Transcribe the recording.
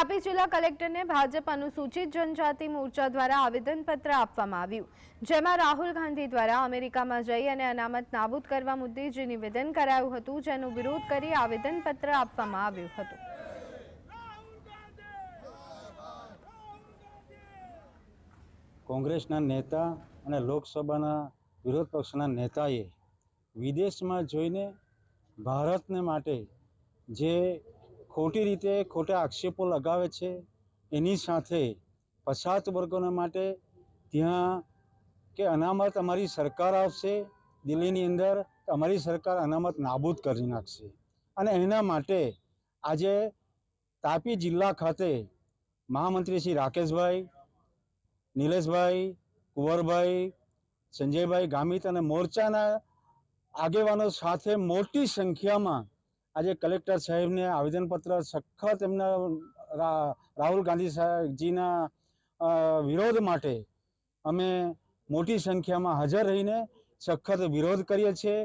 તાપી જિલ્લા કલેક્ટરને ભાજપ અનુસૂચિત જનજાતિ મોરચા દ્વારા આવેદનપત્ર આપવામાં આવ્યું, જેમાં રાહુલ ગાંધી દ્વારા અમેરિકામાં જઈ અને અનામત નાબૂદ કરવા મુદ્દે જે નિવેદન કરાયું હતું, જેનો વિરોધ કરી આવેદનપત્ર આપવામાં આવ્યું હતું. કોંગ્રેસના નેતા અને લોકસભાના વિરોધ પક્ષના નેતાએ વિદેશમાં જોઈને ભારતને માટે જે ખોટી રીતે ખોટા આક્ષેપો લગાવે છે, એની સાથે પછાત વર્ગોના માટે ત્યાં કે અનામત અમારી સરકાર આવશે દિલ્હીની અંદર, અમારી સરકાર અનામત નાબૂદ કરી નાખશે. અને એના માટે આજે તાપી જિલ્લા ખાતે મહામંત્રી શ્રી રાકેશભાઈ, નિલેશભાઈ, કુંવરભાઈ, સંજયભાઈ ગામિત અને મોરચાના આગેવાનો સાથે મોટી સંખ્યામાં આજે કલેક્ટર સાહેબને આવેદનપત્ર સખત એમના રાહુલ ગાંધી સાહેબજીના વિરોધ માટે અમે મોટી સંખ્યામાં હાજર રહીને સખત વિરોધ કરીએ છીએ.